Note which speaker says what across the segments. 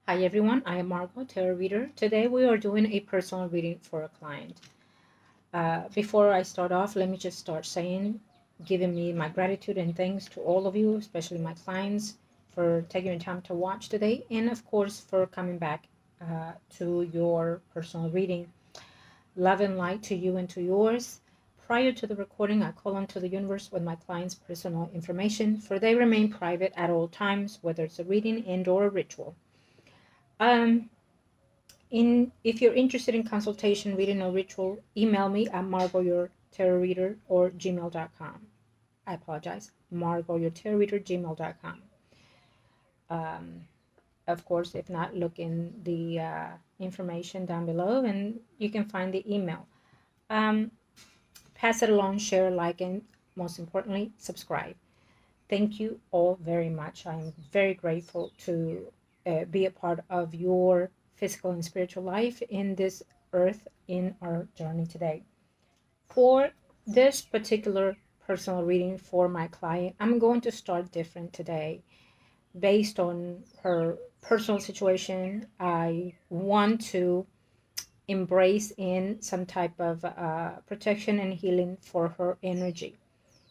Speaker 1: Hi everyone, I am Margot, tarot reader. Today we are doing a personal reading for a client. Before I start off, let me just start saying, giving me my gratitude and thanks to all of you, especially my clients, for taking the time to watch today, and of course for coming back to your personal reading. Love and light to you and to yours. Prior to the recording, I call onto the universe with my client's personal information, for they remain private at all times, whether it's a reading and or a ritual. Um, if you're interested in consultation, reading, or ritual, email me at margourtarotreader or gmail.com. I apologize, margourtarotreader, gmail.com. Um, of course, if not, look in the information down below and you can find the email. Um, pass it along, share, like, and most importantly, subscribe. Thank you all very much. I'm very grateful to be a part of your physical and spiritual life in this earth in our journey today. For this particular personal reading for my client, I'm going to start different today based on her personal situation. I want to embrace in some type of protection and healing for her energy.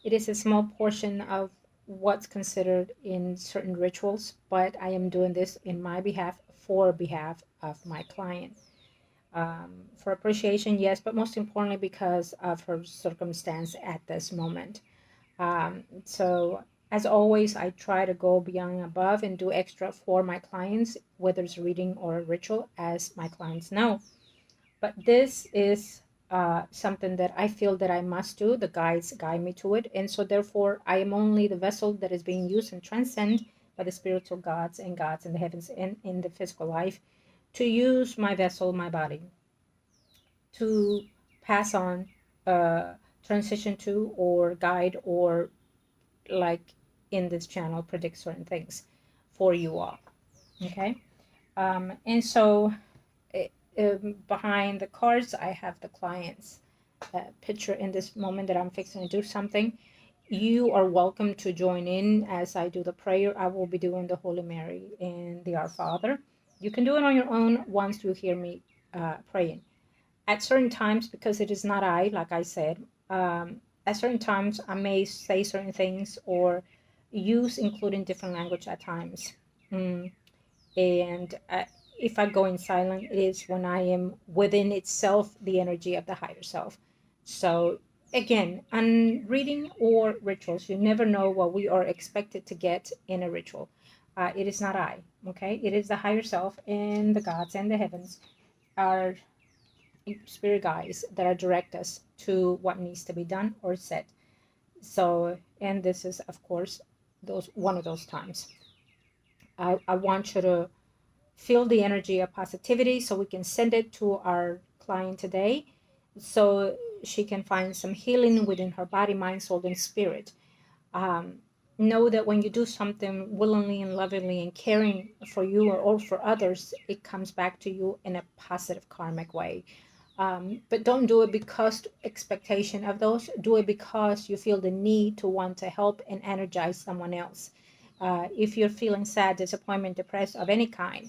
Speaker 1: It is a small portion of what's considered in certain rituals, but I am doing this in my behalf, for behalf of my client. For appreciation, yes, but most importantly because of her circumstance at this moment. So as always, I try to go beyond and above and do extra for my clients, whether it's reading or a ritual, as my clients know. But this is something that I feel that I must do. The guides guide me to it. And so therefore, I am only the vessel that is being used and transcend by the spiritual gods in the heavens and in the physical life to use my vessel, my body, to pass on, transition to, or guide, or like in this channel, predict certain things for you all. Okay. And so behind the cards, I have the client's picture in this moment that I'm fixing to do something. You are welcome to join in as I do the prayer. I will be doing the Holy Mary and the Our Father. You can do it on your own once you hear me praying. At certain times, because it is not I, like I said, at certain times I may say certain things or use including different language at times. And if I go in silent, it is when I am within itself, the energy of the higher self. So again, on reading or rituals, you never know what we are expected to get in a ritual. It is not I, okay? It is the higher self and the gods and the heavens, our spirit guides that are direct us to what needs to be done or said. So, and this is of course those one of those times. I want you to feel the energy of positivity so we can send it to our client today so she can find some healing within her body, mind, soul, and spirit. Um, know that when you do something willingly and lovingly and caring for you or for others, it comes back to you in a positive karmic way. But don't do it because expectation of those. Do it because you feel the need to want to help and energize someone else. If you're feeling sad, disappointment, depressed of any kind,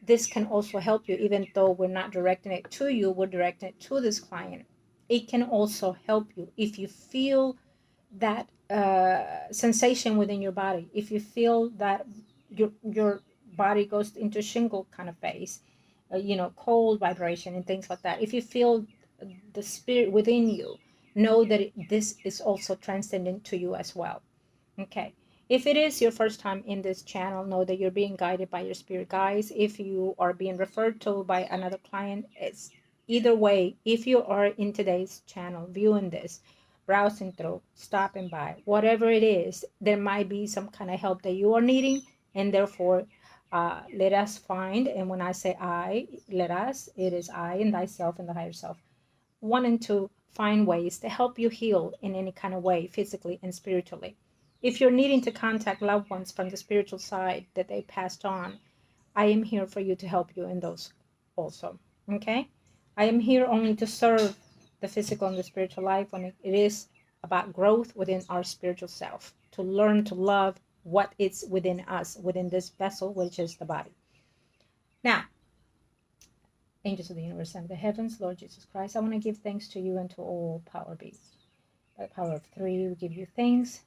Speaker 1: this can also help you. Even though we're not directing it to you, we're directing it to this client. It can also help you if you feel that sensation within your body. If you feel that your body goes into shingle kind of phase, cold vibration and things like that. If you feel the spirit within you, know that this is also transcendent to you as well. Okay. If it is your first time in this channel, know that you're being guided by your spirit guides. If you are being referred to by another client, it's either way. If you are in today's channel viewing this, browsing through, stopping by, whatever it is, there might be some kind of help that you are needing, and therefore let us find, and when I say I, let us, it is I and thyself and the higher self, wanting to find ways to help you heal in any kind of way, physically and spiritually. If you're needing to contact loved ones from the spiritual side that they passed on, I am here for you to help you in those also. Okay? I am here only to serve the physical and the spiritual life when it is about growth within our spiritual self, to learn to love what is within us, within this vessel, which is the body. Now, angels of the universe and the heavens, Lord Jesus Christ, I want to give thanks to you and to all power beings. By the power of three, we give you thanks.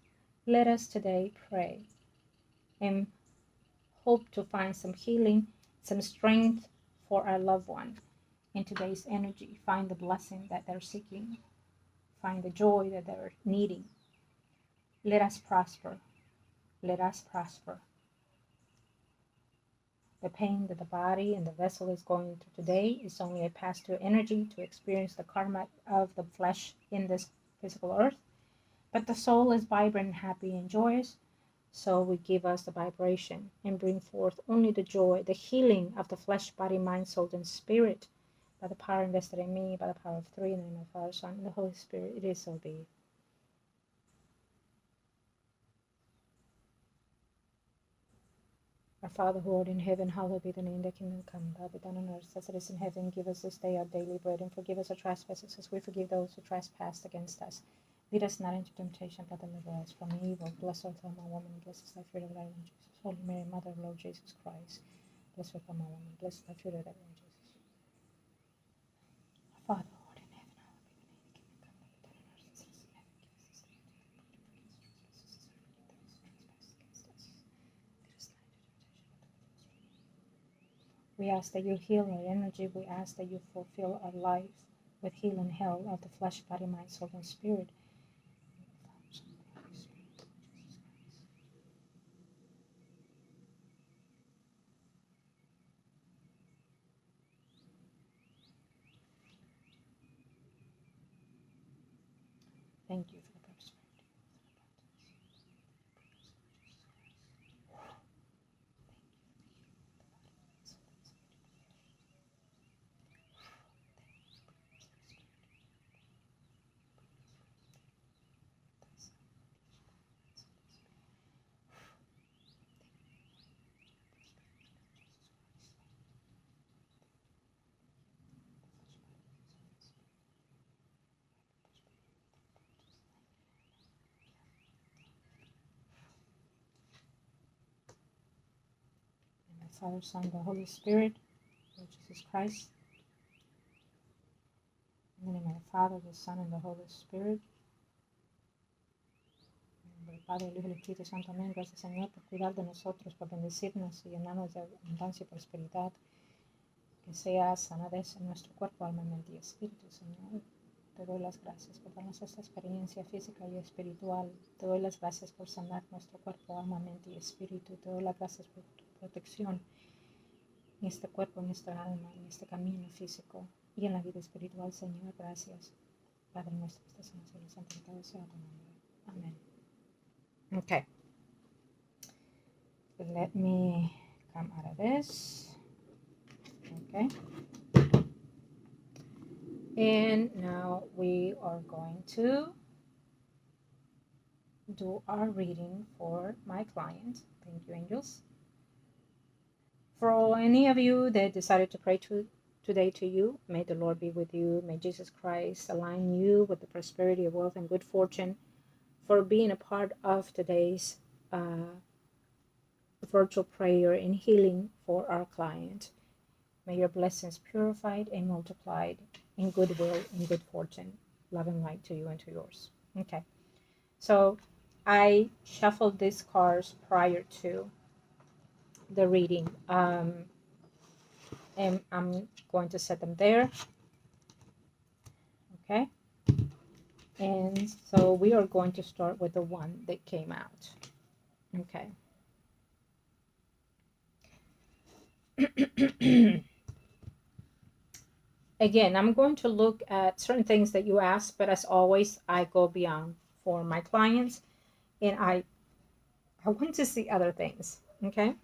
Speaker 1: Let us today pray and hope to find some healing, some strength for our loved one in today's energy. Find the blessing that they're seeking. Find the joy that they're needing. Let us prosper. Let us prosper. The pain that the body and the vessel is going through today is only a pass-through energy to experience the karma of the flesh in this physical earth. But the soul is vibrant, happy, and joyous. So we give us the vibration and bring forth only the joy, the healing of the flesh, body, mind, soul, and spirit. By the power invested in me, by the power of three, in the name of the Father, Son, and the Holy Spirit, it is so be. Our Father who art in heaven, hallowed be thy name, thy kingdom come, thy will be done on earth as it is in heaven. Give us this day our daily bread, and forgive us our trespasses as we forgive those who trespass against us. Lead us not into temptation, but deliver us from evil. Blessed art thou among women, blessed is thy fruit of thy womb, Jesus. Holy Mary, Mother of Lord Jesus Christ. Blessed art thou among women, blessed is thy fruit of thy womb, Jesus. Our Father who art in heaven, hallowed be thy name, thy kingdom come, thy will be done on earth as it is in heaven. Give us this day our daily bread, and forgive us our trespasses as we forgive those who trespass against us. Lead us not into temptation, but deliver us from evil. We ask that you heal our energy. We ask that you fulfill our life with healing health of the flesh, body, mind, soul, and spirit. Thank you for the prosperity. Father, Son, the Holy Spirit, Lord Jesus Christ. In the name of the Father, the Son, and the Holy Spirit. En el Padre, el Hijo y el Espíritu Santo. Amén. Gracias, Señor, por cuidar de nosotros, por bendecirnos y llenarnos de abundancia y prosperidad. Que sea sanadez en nuestro cuerpo, alma, mente y espíritu, Señor. Te doy las gracias por darnos esta experiencia física y espiritual. Te doy las gracias por sanar nuestro cuerpo, alma, mente y espíritu. Te doy las gracias por tu protección en este cuerpo, en esta alma, en este camino físico y en la vida espiritual, Señor. Gracias. Padre nuestro que estás en el cielo, santificado sea tu nombre. Amén. Okay. Let me come out of this. Okay. And now we are going to do our reading for my client. Thank you, angels. For any of you that decided to pray today to you, may the Lord be with you. May Jesus Christ align you with the prosperity of wealth and good fortune for being a part of today's virtual prayer and healing for our client. May your blessings purified and multiplied in goodwill and good fortune, love and light to you and to yours. Okay, so I shuffled these cards prior to the reading, and I'm going to set them there. Okay, and so we are going to start with the one that came out. Okay. Again, I'm going to look at certain things that you asked, but as always, I go beyond for my clients, and I want to see other things. Okay.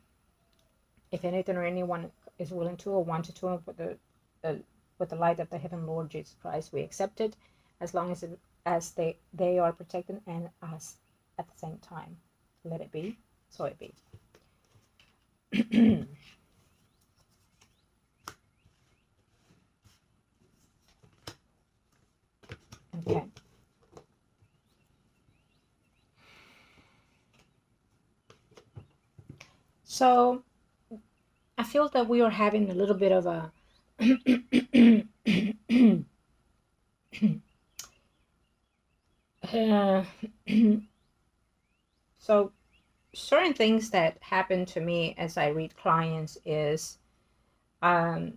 Speaker 1: If anything or anyone is willing to or want to with the light of the heaven Lord Jesus Christ, we accept it, as long as they are protected and us at the same time. Let it be, so it be. Okay. So I feel that we are having a little bit of a uh, so certain things that happen to me as I read clients is um,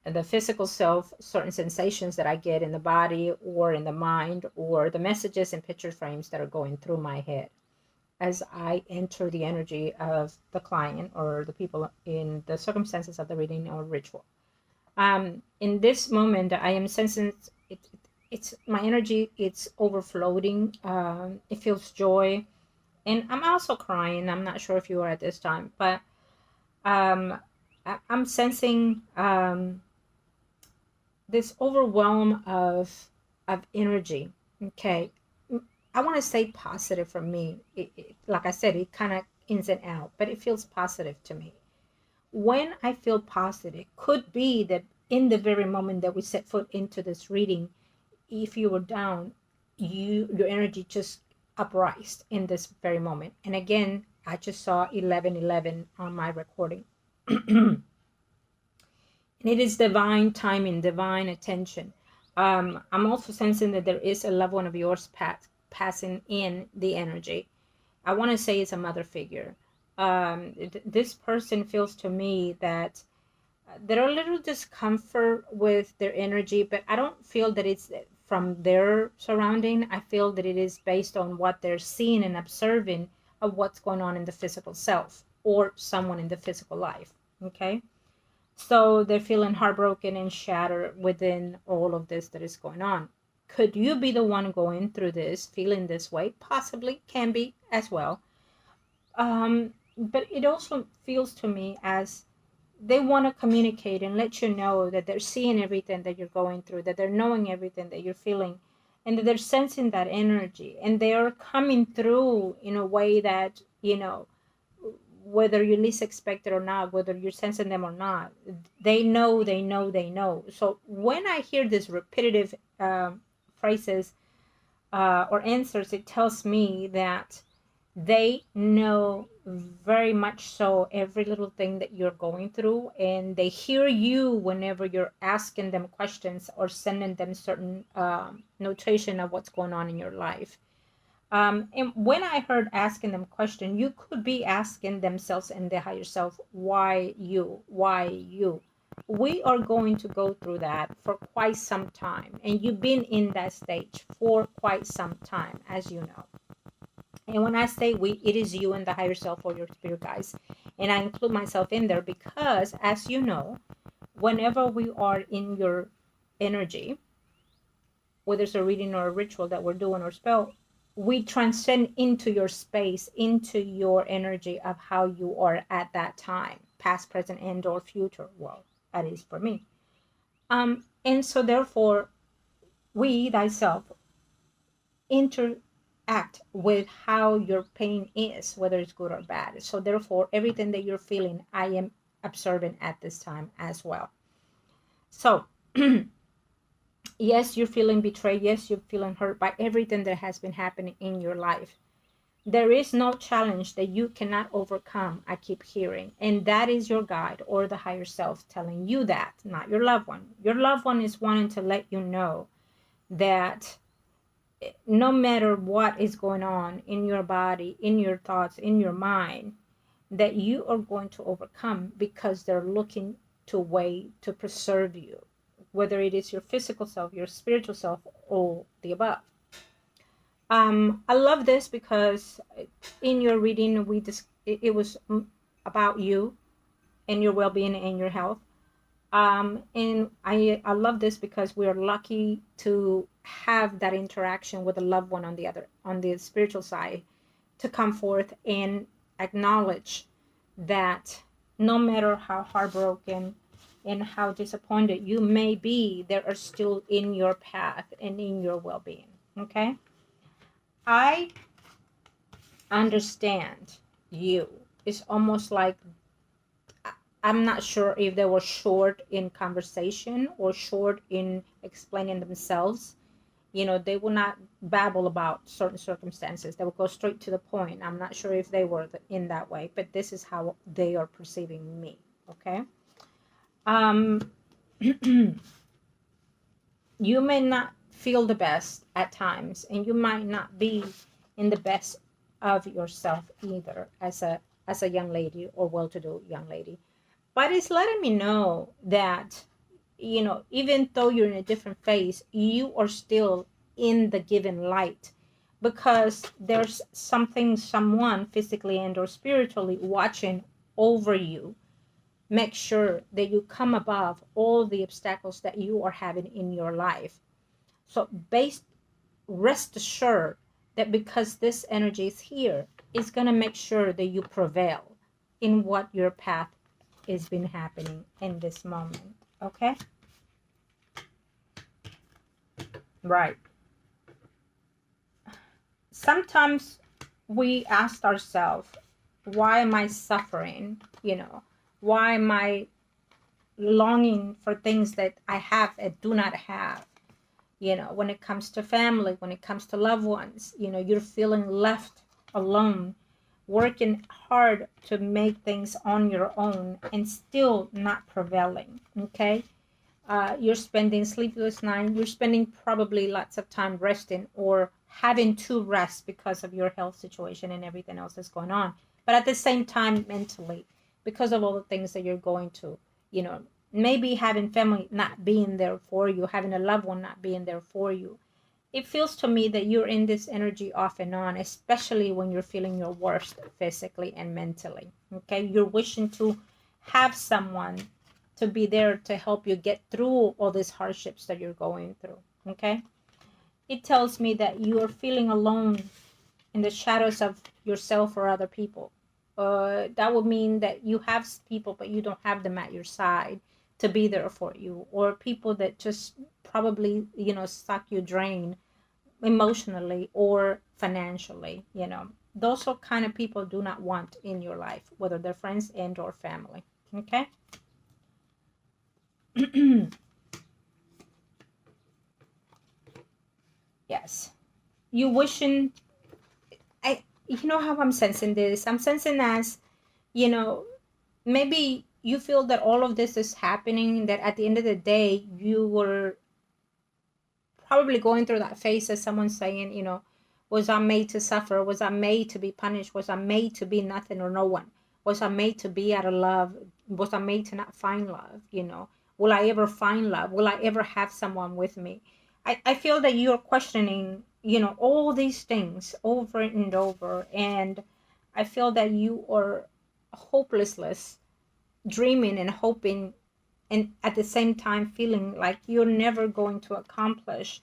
Speaker 1: the physical self, certain sensations that I get in the body or in the mind, or the messages and picture frames that are going through my head as I enter the energy of the client or the people in the circumstances of the reading or ritual. In this moment, I am sensing it's my energy. It's overflowing. It feels joy, and I'm also crying. I'm not sure if you are at this time, but um, I'm sensing this overwhelm of energy. Okay, I want to say positive for me. Like I said, it kind of ins and out, but it feels positive to me. When I feel positive, it could be that in the very moment that we set foot into this reading, if you were down, your energy just uprised in this very moment. And again, I just saw 1111 on my recording. And it is divine timing, divine attention. I'm also sensing that there is a loved one of yours passing in the energy. I want to say it's a mother figure. This person feels to me that there are a little discomfort with their energy, but I don't feel that it's from their surrounding. I feel that it is based on what they're seeing and observing of what's going on in the physical self or someone in the physical life. Okay. So they're feeling heartbroken and shattered within all of this that is going on. Could you be the one going through this, feeling this way? Possibly, can be as well. But it also feels to me as they want to communicate and let you know that they're seeing everything that you're going through, that they're knowing everything that you're feeling, and that they're sensing that energy. And they are coming through in a way that, whether you least expect it or not, whether you're sensing them or not, they know, they know, they know. So when I hear these repetitive phrases or answers, it tells me that they know very much so every little thing that you're going through, and they hear you whenever you're asking them questions or sending them certain notation of what's going on in your life. And when I heard asking them question, you could be asking themselves and their higher self, why you? Why you? We are going to go through that for quite some time. And you've been in that stage for quite some time, as you know. And when I say we, it is you and the higher self or your spirit guides. And I include myself in there because, as you know, whenever we are in your energy, whether it's a reading or a ritual that we're doing or spell, we transcend into your space, into your energy of how you are at that time, past, present, and or future. Well, that is for me. And so therefore, we, thyself, interact with how your pain is, whether it's good or bad. So therefore, everything that you're feeling, I am observing at this time as well. So yes, you're feeling betrayed. Yes, you're feeling hurt by everything that has been happening in your life. There is no challenge that you cannot overcome, I keep hearing. And that is your guide or the higher self telling you that, not your loved one. Your loved one is wanting to let you know that no matter what is going on in your body, in your thoughts, in your mind, that you are going to overcome because they're looking to a way to preserve you, whether it is your physical self, your spiritual self, or the above. I love this because in your reading, it was about you and your well-being and your health. And I love this because we are lucky to have that interaction with a loved one on the spiritual side, to come forth and acknowledge that no matter how heartbroken and how disappointed you may be, they are still in your path and in your well-being. Okay, I understand you. It's almost like I'm not sure if they were short in conversation or short in explaining themselves They will not babble about certain circumstances. They will go straight to the point. I'm not sure if they were in that way, but this is how they are perceiving me. Okay. Um, you may not feel the best at times, and you might not be in the best of yourself either as a young lady or well-to-do young lady. But it's letting me know that, even though you're in a different phase, you are still in the given light, because there's someone physically and or spiritually watching over you. Make sure that you come above all the obstacles that you are having in your life. So rest assured that because this energy is here, it's going to make sure that you prevail in what your path is been happening in this moment. Okay? Right. Sometimes we ask ourselves, why am I suffering? Why am I longing for things that I have and do not have? When it comes to family, when it comes to loved ones, you're feeling left alone, working hard to make things on your own and still not prevailing. Okay. You're spending sleepless nights. You're spending probably lots of time resting or having to rest because of your health situation and everything else that's going on. But at the same time, mentally, because of all the things that you're going to, maybe having family not being there for you, having a loved one not being there for you. It feels to me that you're in this energy off and on, especially when you're feeling your worst physically and mentally. Okay. You're wishing to have someone to be there to help you get through all these hardships that you're going through. Okay. It tells me that you are feeling alone in the shadows of yourself or other people. That would mean that you have people, but you don't have them at your side to be there for you, or people that just probably, suck you drain emotionally or financially. Those are kind of people do not want in your life, whether they're friends and or family. Okay. Yes. You wishing, you know how I'm sensing this? I'm sensing as, you know, maybe you feel that all of this is happening, that at the end of the day, you were probably going through that phase as someone saying, was I made to suffer? Was I made to be punished? Was I made to be nothing or no one? Was I made to be out of love? Was I made to not find love? Will I ever find love? Will I ever have someone with me? I feel that you're questioning, all these things over and over. And I feel that you are hopelessness, dreaming and hoping, and at the same time feeling like you're never going to accomplish,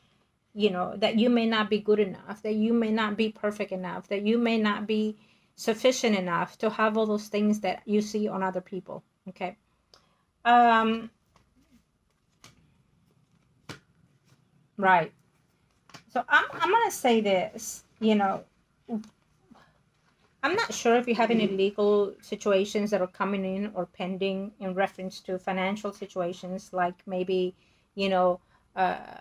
Speaker 1: that you may not be good enough, that you may not be perfect enough, that you may not be sufficient enough to have all those things that you see on other people. Okay. Right. So I'm gonna say this, I'm not sure if you have any legal situations that are coming in or pending in reference to financial situations, like maybe, you know,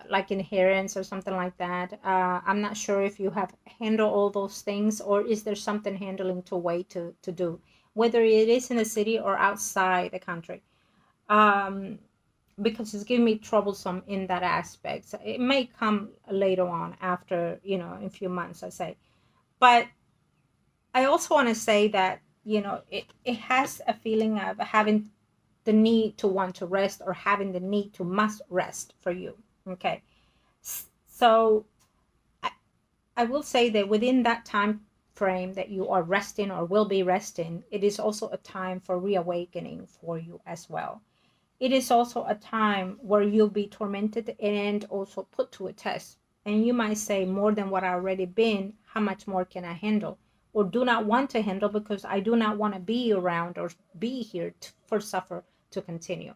Speaker 1: like inheritance or something like that. I'm not sure if you have handled all those things, or is there something handling to wait to do, whether it is in the city or outside the country. Um, because it's giving me troublesome in that aspect. So it may come later on after, in a few months, I say. But I also want to say that, it has a feeling of having the need to want to rest, or having the need to must rest for you. Okay. So I will say that within that time frame that you are resting or will be resting, it is also a time for reawakening for you as well. It is also a time where you'll be tormented and also put to a test. And you might say, more than what I already been, how much more can I handle? Or do not want to handle, because I do not want to be around or be here for suffer to continue.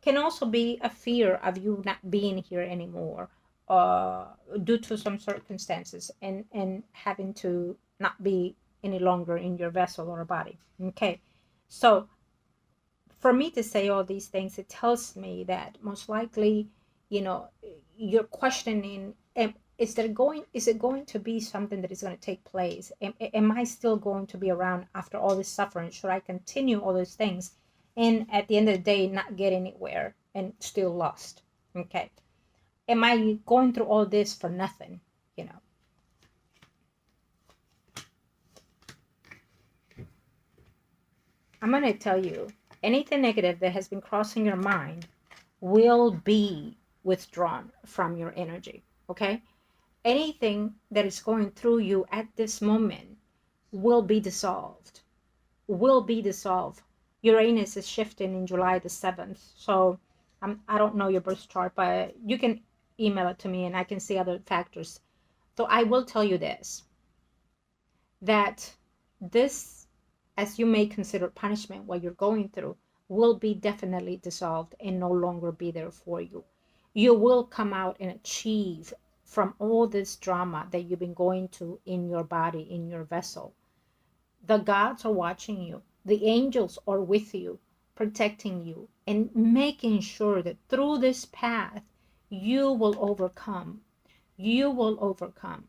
Speaker 1: Can also be a fear of you not being here anymore, due to some circumstances, and having to not be any longer in your vessel or body. Okay. So for me to say all these things, it tells me that most likely, you know, you're questioning, is it going to be something that is going to take place? Am I still going to be around after all this suffering? Should I continue all those things and at the end of the day not get anywhere and still lost? Okay. Am I going through all this for nothing? You know, I'm going to tell you, anything negative that has been crossing your mind will be withdrawn from your energy. Okay. Anything that is going through you at this moment will be dissolved. Will be dissolved. Uranus is shifting in July the 7th. So I don't know your birth chart, but you can email it to me and I can see other factors. So I will tell you this, that this, as you may consider punishment, what you're going through, will be definitely dissolved and no longer be there for you. You will come out and achieve from all this drama that you've been going to in your body, in your vessel. The gods are watching you. The angels are with you, protecting you and making sure that through this path, you will overcome. You will overcome.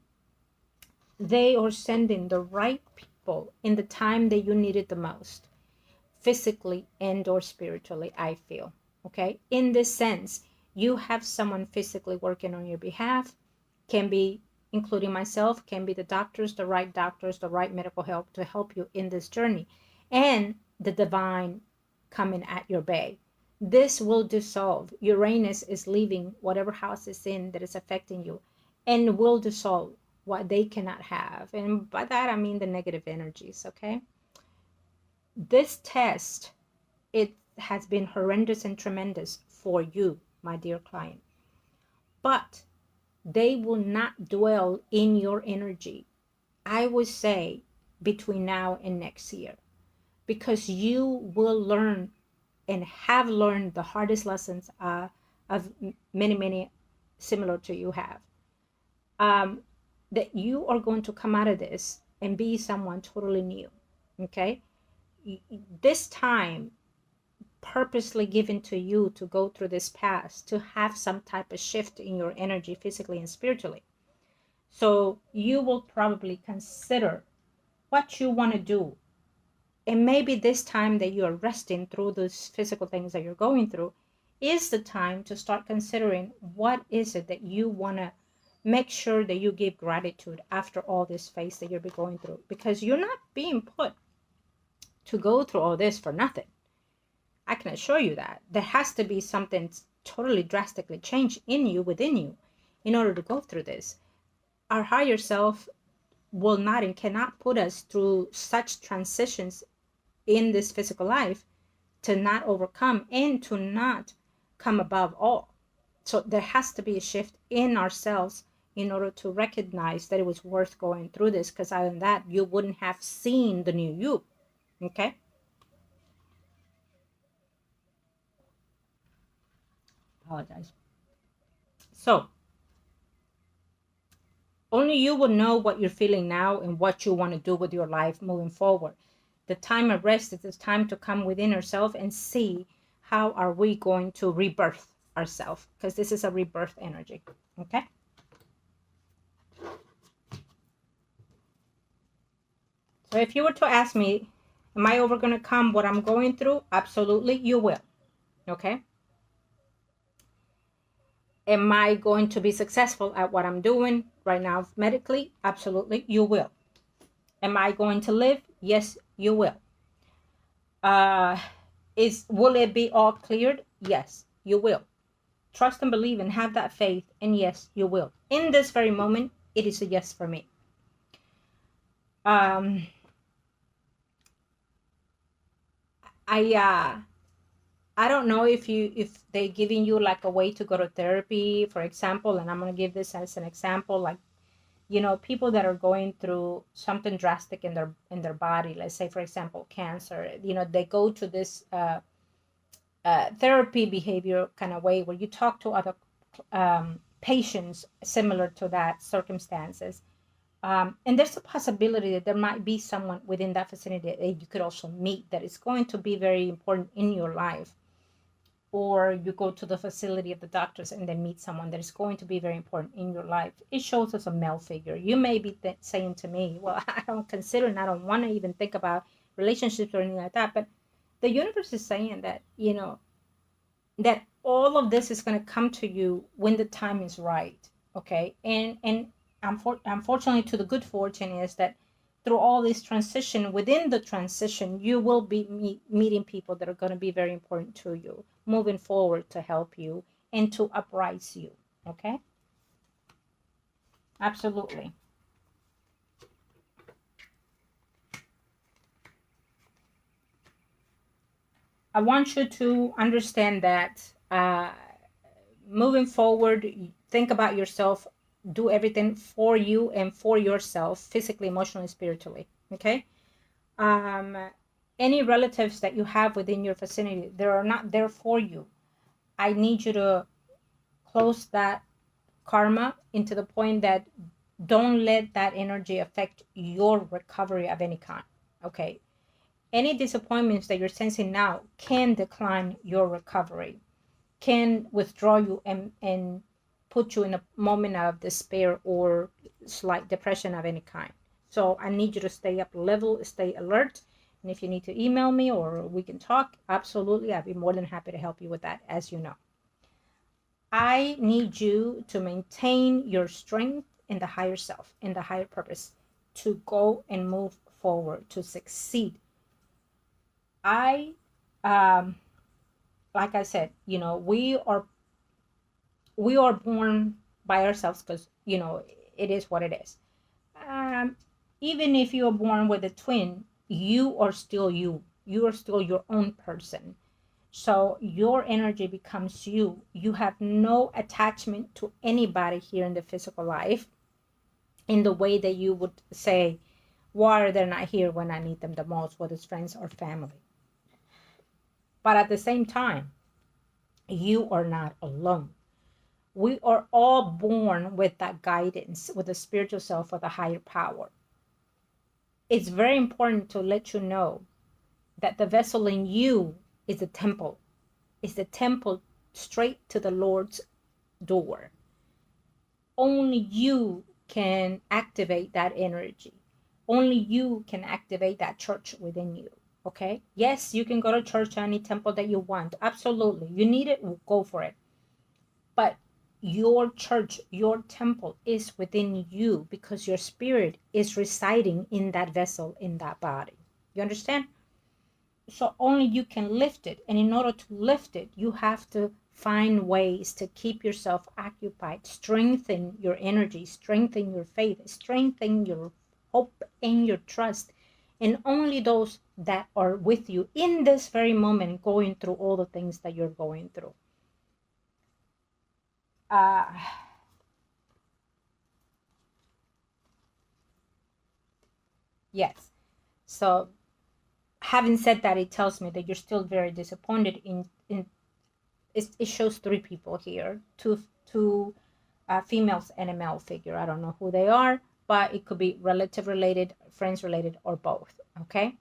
Speaker 1: They are sending the right people in the time that you need it the most, physically and or spiritually, I feel. Okay? In this sense, you have someone physically working on your behalf, can be, including myself, can be the doctors, the right medical help to help you in this journey, and the divine coming at your bay. This will dissolve. Uranus is leaving whatever house it's in that is affecting you and will dissolve what they cannot have. And by that, I mean the negative energies, okay? This test, it has been horrendous and tremendous for you, my dear client. But they will not dwell in your energy, I would say, between now and next year, because you will learn and have learned the hardest lessons of many similar to you have. That you are going to come out of this and be someone totally new. Okay? This time purposely given to you to go through this path, to have some type of shift in your energy physically and spiritually. So you will probably consider what you want to do. And maybe this time that you are resting through those physical things that you're going through is the time to start considering what is it that you want to make sure that you give gratitude after all this phase that you'll be going through. Because you're not being put to go through all this for nothing. I can assure you that. There has to be something totally drastically changed in you, within you, in order to go through this. Our higher self will not and cannot put us through such transitions in this physical life to not overcome and to not come above all. So there has to be a shift in ourselves in order to recognize that it was worth going through this, because other than that, you wouldn't have seen the new you. Okay? Apologize. So, only you will know what you're feeling now and what you want to do with your life moving forward. The time of rest is the time to come within ourselves and see how are we going to rebirth ourselves, because this is a rebirth energy. Okay? So if you were to ask me, am I ever going to come what I'm going through? Absolutely, you will. Okay? Am I going to be successful at what I'm doing right now medically? Absolutely, you will. Am I going to live? Yes, you will. Will it be all cleared? Yes, you will. Trust and believe and have that faith, and yes, you will. In this very moment, it is a yes for me. I don't know if they're giving you like a way to go to therapy, for example, and I'm going to give this as an example, like, you know, people that are going through something drastic in their body, let's say, for example, cancer, you know, they go to this therapy behavior kind of way where you talk to other patients similar to that circumstances. And there's a possibility that there might be someone within that vicinity that you could also meet that is going to be very important in your life. or you go to the facility of the doctors and then meet someone that is going to be very important in your life, it shows us a male figure. You may be saying to me, well, I don't consider and I don't want to even think about relationships or anything like that. But the universe is saying that, that all of this is going to come to you when the time is right. Okay. And unfortunately, to the good fortune is that through all this transition, within the transition, you will be meeting people that are going to be very important to you, moving forward to help you and to uprise you. Okay? Absolutely. I want you to understand that moving forward, think about yourself, do everything for you and for yourself, physically, emotionally, spiritually. Okay? Any relatives that you have within your vicinity, they are not there for you. I need you to close that karma into the point that don't let that energy affect your recovery of any kind. Okay? Any disappointments that you're sensing now can decline your recovery, can withdraw you and put you in a moment of despair or slight depression of any kind. So I need you to stay up level, stay alert. And if you need to email me or we can talk, absolutely, I'd be more than happy to help you with that, as you know. I need you to maintain your strength in the higher self, in the higher purpose, to go and move forward, to succeed. Like I said, we are born by ourselves because, it is what it is. Even if you are born with a twin, you are still you. You are still your own person. So your energy becomes you. You have no attachment to anybody here in the physical life in the way that you would say, why are they not here when I need them the most, whether it's friends or family? But at the same time, you are not alone. We are all born with that guidance, with a spiritual self, with a higher power. It's very important to let you know that the vessel in you is a temple. It's the temple straight to the Lord's door. Only you can activate that energy. Only you can activate that church within you. Okay? Yes, you can go to church, any temple that you want. Absolutely. You need it, go for it. But your church, your temple is within you because your spirit is residing in that vessel, in that body. You understand? So only you can lift it. And in order to lift it, you have to find ways to keep yourself occupied, strengthen your energy, strengthen your faith, strengthen your hope and your trust. And only those that are with you in this very moment, going through all the things that you're going through. Yes. So having said that, it tells me that you're still very disappointed in it shows three people here, two females and a male figure. I don't know who they are, but it could be relative related, friends related, or both. Okay,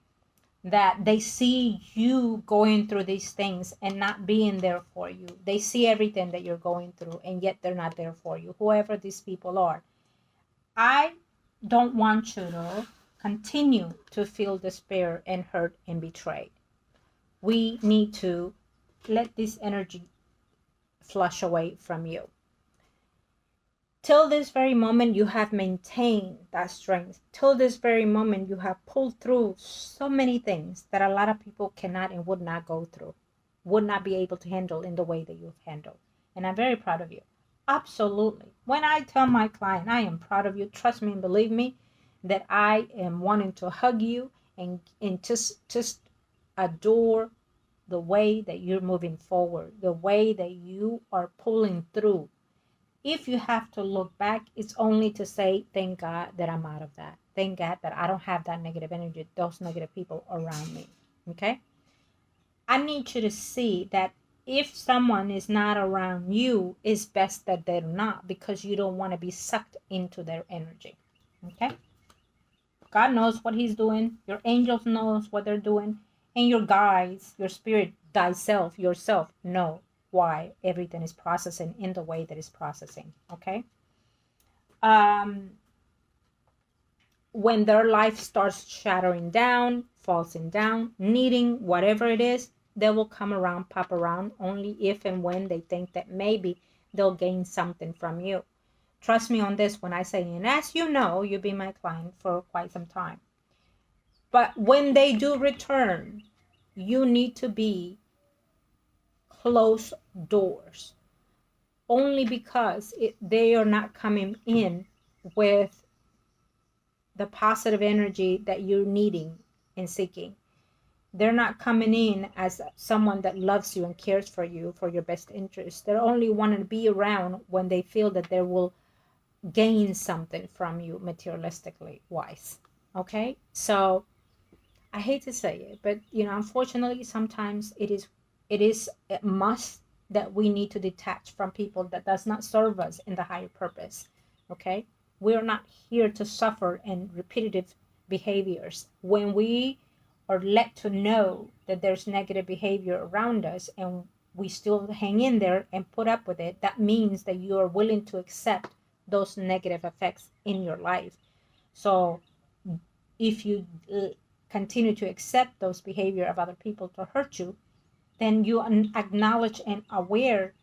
Speaker 1: that they see you going through these things and not being there for you. They see everything that you're going through and yet they're not there for you, whoever these people are. I don't want you to continue to feel despair and hurt and betrayed. We need to let this energy flush away from you. Till this very moment, you have maintained that strength. Till this very moment, you have pulled through so many things that a lot of people cannot and would not go through, would not be able to handle in the way that you've handled. And I'm very proud of you. Absolutely. When I tell my client, I am proud of you, trust me and believe me, that I am wanting to hug you and just adore the way that you're moving forward, the way that you are pulling through. If you have to look back, it's only to say, thank God that I'm out of that. Thank God that I don't have that negative energy, those negative people around me. Okay? I need you to see that if someone is not around you, it's best that they're not, because you don't want to be sucked into their energy. Okay? God knows what he's doing. Your angels knows what they're doing. And your guides, your spirit, thyself, yourself, know why everything is processing in the way that it's processing. Okay. Um, when their life starts shattering down, falling down, needing whatever it is, they will come around, pop around, only if and when they think that maybe they'll gain something from you. Trust me on this when I say, and as you know, you've been my client for quite some time. But when they do return, you need to be close doors, only because they are not coming in with the positive energy that you're needing and seeking. They're not coming in as someone that loves you and cares for you for your best interest. They're only wanting to be around when they feel that they will gain something from you materialistically wise. Okay? So I hate to say it, but unfortunately sometimes it is a must that we need to detach from people that does not serve us in the higher purpose. Okay? We are not here to suffer in repetitive behaviors. When we are let to know that there's negative behavior around us and we still hang in there and put up with it, that means that you are willing to accept those negative effects in your life. So if you continue to accept those behavior of other people to hurt you, then you acknowledge and aware,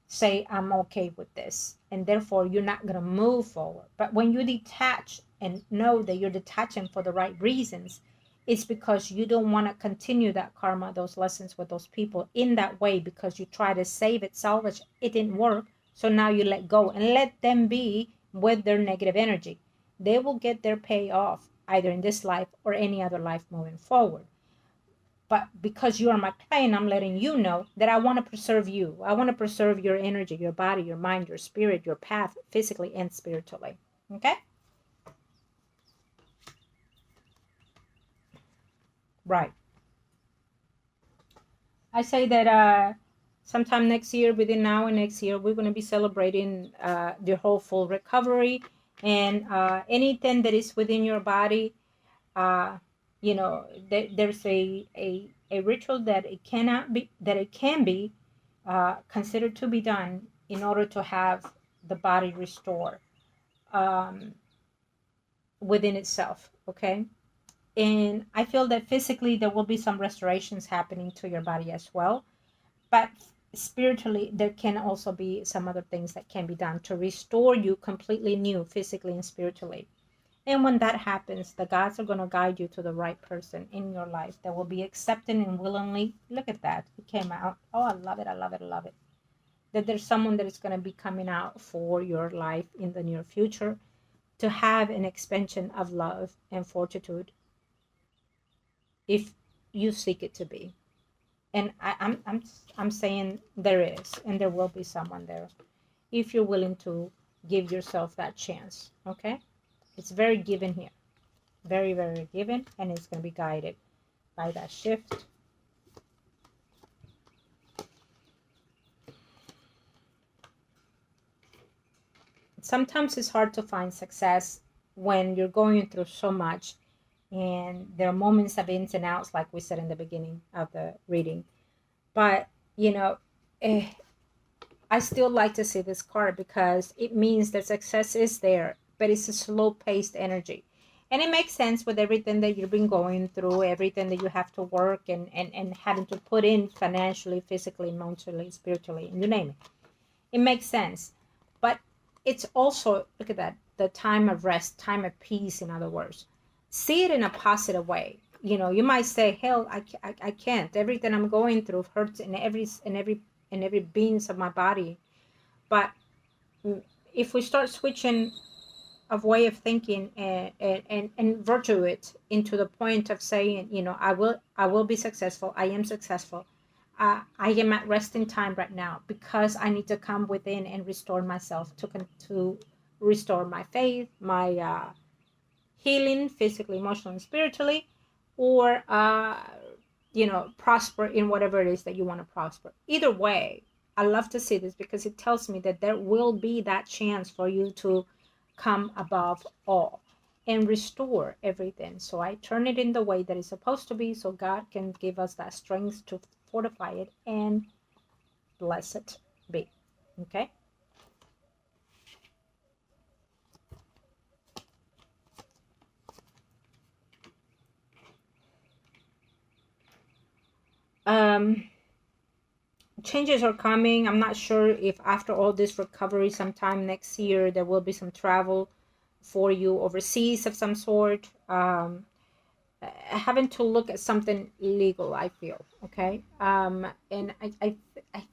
Speaker 1: say, I'm okay with this, and therefore you're not going to move forward. But when you detach and know that you're detaching for the right reasons, it's because you don't want to continue that karma, those lessons with those people in that way, because you try to save it, salvage it, didn't work. So now you let go and let them be with their negative energy. They will get their payoff either in this life or any other life moving forward. But because you are my client, I'm letting you know that I want to preserve you. I want to preserve your energy, your body, your mind, your spirit, your path, physically and spiritually. Okay? Right. I say that sometime next year, within now and next year, we're going to be celebrating the whole full recovery, and anything that is within your body. Uh, there's a ritual that it can be considered to be done in order to have the body restore um, within itself. Okay. And I feel that physically there will be some restorations happening to your body as well. But spiritually, there can also be some other things that can be done to restore you completely new, physically and spiritually. And when that happens, the gods are going to guide you to the right person in your life that will be accepting and willingly. Look at that. It came out. Oh, I love it. I love it. I love it. That there's someone that is going to be coming out for your life in the near future to have an expansion of love and fortitude if you seek it to be. And I'm saying there is, and there will be someone there if you're willing to give yourself that chance. Okay? It's very given here. Very, very given, and it's going to be guided by that shift. Sometimes it's hard to find success when you're going through so much, and there are moments of ins and outs, like we said in the beginning of the reading. But, I still like to see this card because it means that success is there, but it's a slow-paced energy. And it makes sense with everything that you've been going through, everything that you have to work and having to put in financially, physically, emotionally, spiritually, and you name it. It makes sense. But it's also, look at that, the time of rest, time of peace, in other words. See it in a positive way. You might say, hell, I can't. Everything I'm going through hurts in every beings of my body. But if we start switching of way of thinking and virtue it into the point of saying, I will be successful. I am successful. I am at resting time right now because I need to come within and restore myself to restore my faith, my healing physically, emotionally, and spiritually, or prosper in whatever it is that you want to prosper. Either way, I love to see this because it tells me that there will be that chance for you to come above all. and restore everything. So I turn it in the way that it's supposed to be, so God can give us that strength to fortify it and bless it be. Okay. Um, Changes are coming. I'm not sure if after all this recovery, sometime next year, there will be some travel for you overseas of some sort. Having to look at something legal, I feel. Okay. And I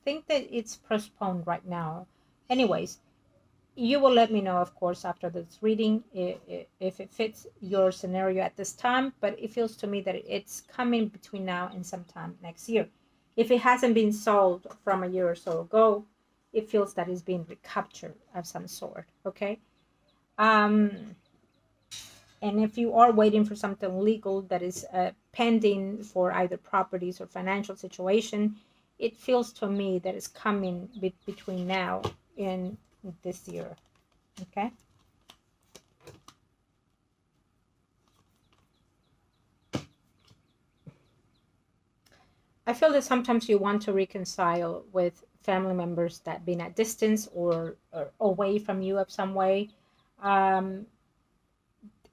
Speaker 1: think that it's postponed right now. Anyways, you will let me know, of course, after this reading, if it fits your scenario at this time. But it feels to me that it's coming between now and sometime next year. If it hasn't been sold from a year or so ago, it feels that it's being recaptured of some sort. Okay. um and if you are waiting for something legal that is pending for either properties or financial situation, it feels to me that it's coming between now and this year. Okay. I feel that sometimes you want to reconcile with family members that been at distance or away from you of some way. Um,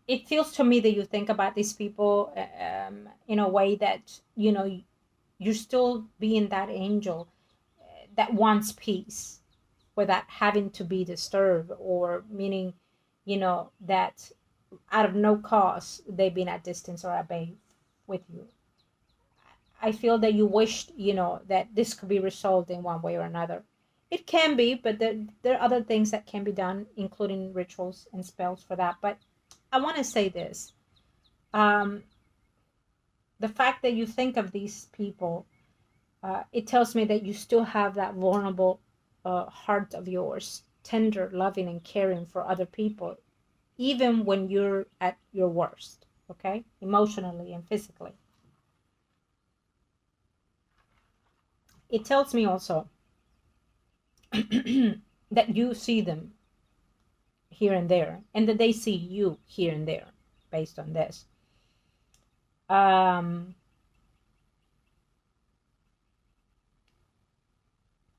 Speaker 1: it feels to me that you think about these people in a way that, you're still being that angel that wants peace without having to be disturbed, or meaning, that out of no cause they've been at distance or away with you. I feel that you wished, that this could be resolved in one way or another. It can be, but there are other things that can be done, including rituals and spells for that. But I want to say this. Um, the fact that you think of these people, it tells me that you still have that vulnerable heart of yours, tender, loving, and caring for other people, even when you're at your worst, okay? Emotionally and physically. It tells me also that you see them here and there, and that they see you here and there based on this. Um,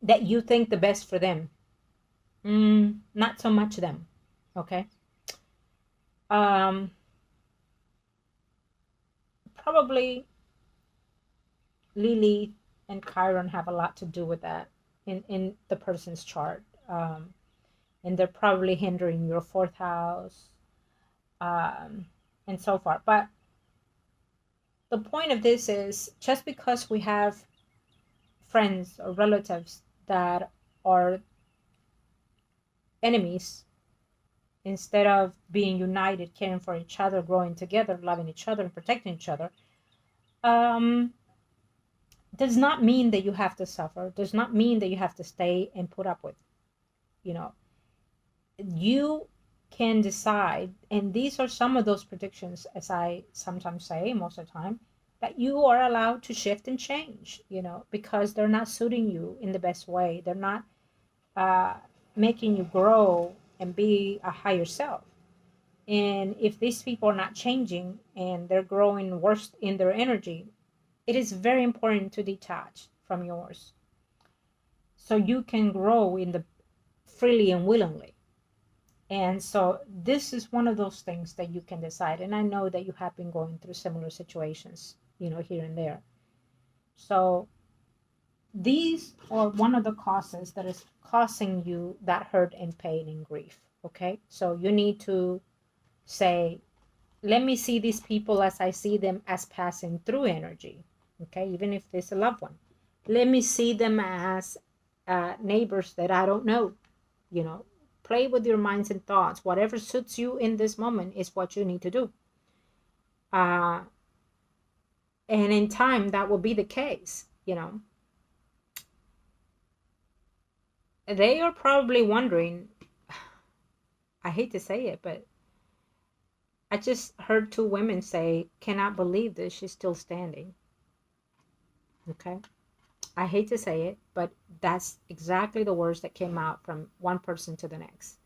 Speaker 1: that you think the best for them. Not so much them. Okay. Um, Probably Lily and Chiron have a lot to do with that in the person's chart. And they're probably hindering your fourth house, um, and so far. But the point of this is, just because we have friends or relatives that are enemies, instead of being united, caring for each other, growing together, loving each other, and protecting each other, um, does not mean that you have to suffer, does not mean that you have to stay and put up with, you know, you can decide, and these are some of those predictions, as I sometimes say, most of the time, that you are allowed to shift and change, because they're not suiting you in the best way. They're not uh, making you grow and be a higher self. And if these people are not changing and they're growing worse in their energy, it is very important to detach from yours so you can grow in the freely and willingly. And so this is one of those things that you can decide. And I know that you have been going through similar situations, here and there. So these are one of the causes that is causing you that hurt and pain and grief. Okay. So you need to say, let me see these people as I see them, as passing through energy. Okay. Even if it's a loved one, let me see them as neighbors that I don't know. Play with your minds and thoughts. Whatever suits you in this moment is what you need to do. And in time, that will be the case. They are probably wondering, I hate to say it, but I just heard two women say, cannot believe this, she's still standing. Okay. I hate to say it, but that's exactly the words that came out from one person to the next.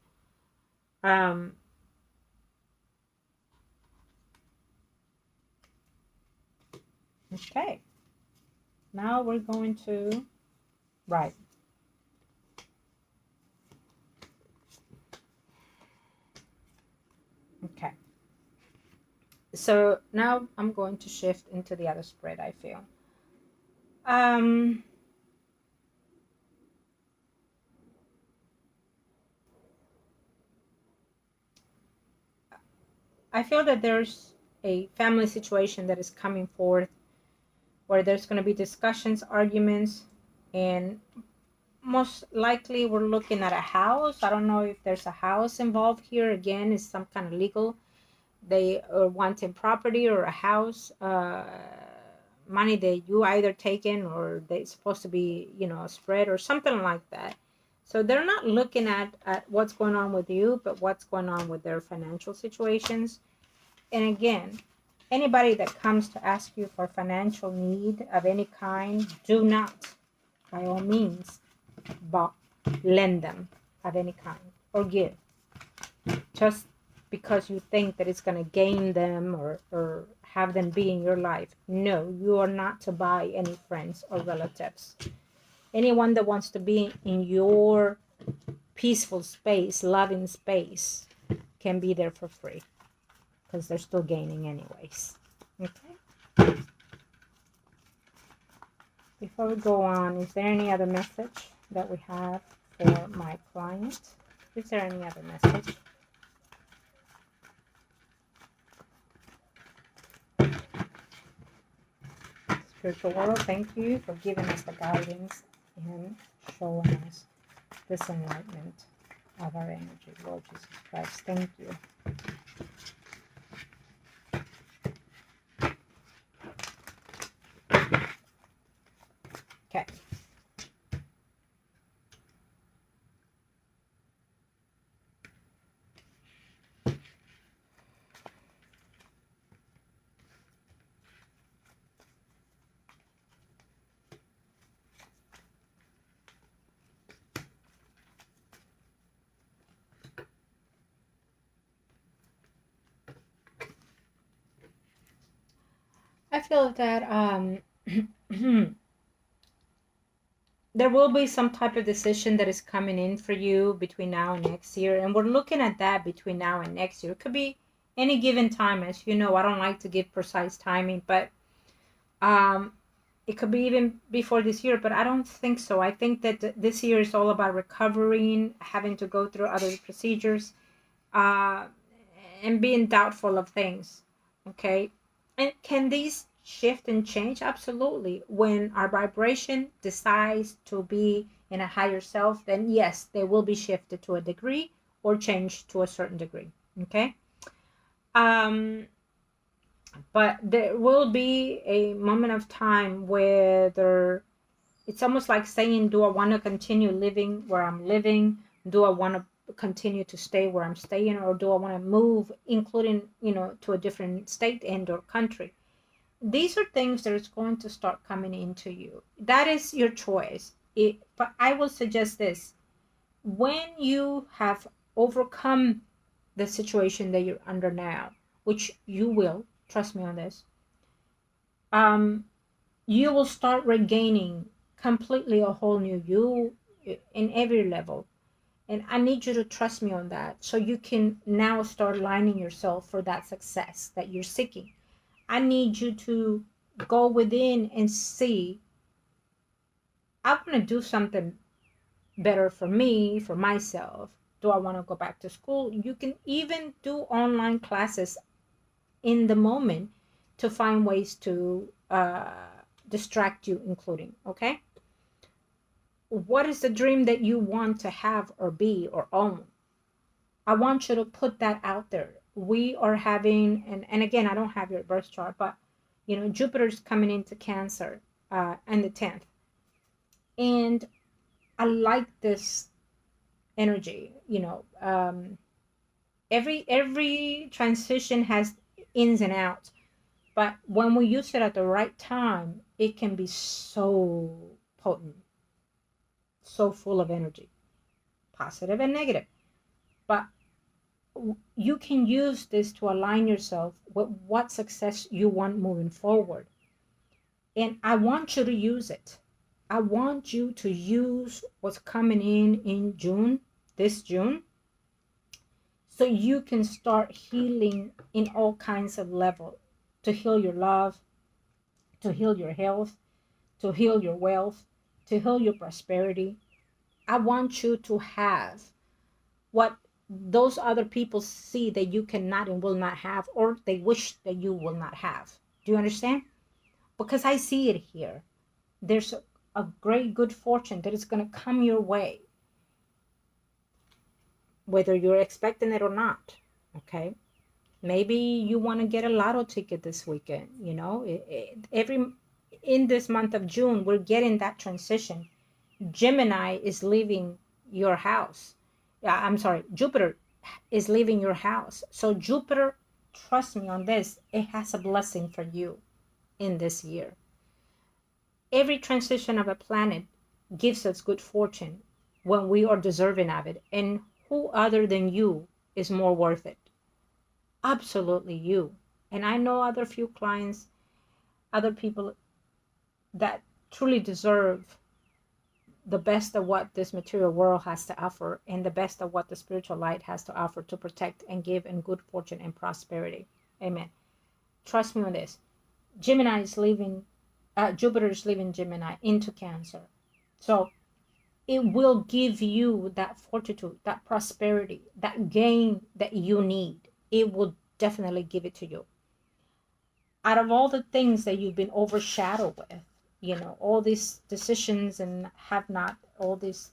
Speaker 1: Okay. Now we're going to write. Okay. So now I'm going to shift into the other spread, I feel. I feel that there's a family situation that is coming forth where there's going to be discussions, arguments, and most likely we're looking at a house. I don't know if there's a house involved here. Again, it's some kind of legal. They are wanting property or a house, money that you either taken or they supposed to be, a spread or something like that. So they're not looking at what's going on with you, but what's going on with their financial situations. And again, anybody that comes to ask you for financial need of any kind, do not, by all means, lend them of any kind or give. Just because you think that it's going to gain them or have them be in your life. No, you are not to buy any friends or relatives. Anyone that wants to be in your peaceful space, loving space, can be there for free because they're still gaining anyways. Okay. Before we go on, is there any other message that we have for my client? Is there any other message? Spiritual world, thank you for giving us the guidance and showing us this enlightenment of our energy. Lord Jesus Christ, thank you. Okay. I feel that there will be some type of decision that is coming in for you between now and next year. And we're looking at that between now and next year. It could be any given time. As you know, I don't like to give precise timing, but it could be even before this year, but I don't think so. I think that this year is all about recovering, having to go through other procedures, and being doubtful of things. Okay. And can these shift and change? Absolutely. When our vibration decides to be in a higher self, then yes, they will be shifted to a degree or changed to a certain degree. Okay. But there will be a moment of time where it's almost like saying, do I want to continue living where I'm living? Do I want to continue to stay where I'm staying, or do I want to move, including, to a different state and or country? These are things that is going to start coming into you. That is your choice. But I will suggest this: when you have overcome the situation that you're under now, which you will, trust me on this, you will start regaining completely a whole new you in every level. And I need you to trust me on that, so you can now start lining yourself for that success that you're seeking. I need you to go within and see, I want to do something better for me, for myself. Do I want to go back to school? You can even do online classes in the moment to find ways to distract you, including, okay? What is the dream that you want to have or be or own? I want you to put that out there. We are having, and again, I don't have your birth chart, but Jupiter's coming into Cancer on the 10th. And I like this energy. Every transition has ins and outs, but when we use it at the right time, it can be so potent, so full of energy, positive and negative. But you can use this to align yourself with what success you want moving forward. And I want you to use it. I want you to use what's coming in June, this June, so you can start healing in all kinds of level, to heal your love, to heal your health, to heal your wealth, to heal your prosperity. I want you to have what those other people see that you cannot and will not have, or they wish that you will not have. Do you understand? Because I see it here. There's a great good fortune that is going to come your way, whether you're expecting it or not. Okay? Maybe you want to get a lotto ticket this weekend. You know, in this month of June, we're getting that transition. Gemini is leaving your house. I'm sorry, Jupiter is leaving your house. So Jupiter, trust me on this, it has a blessing for you in this year. Every transition of a planet gives us good fortune when we are deserving of it. And who other than you is more worth it? Absolutely you. And I know other few clients, other people that truly deserve the best of what this material world has to offer, and the best of what the spiritual light has to offer to protect and give in good fortune and prosperity. Amen. Trust me on this. Gemini is leaving, Jupiter is leaving Gemini into Cancer. So it will give you that fortitude, that prosperity, that gain that you need. It will definitely give it to you. Out of all the things that you've been overshadowed with, you know, all these decisions and have not, all these,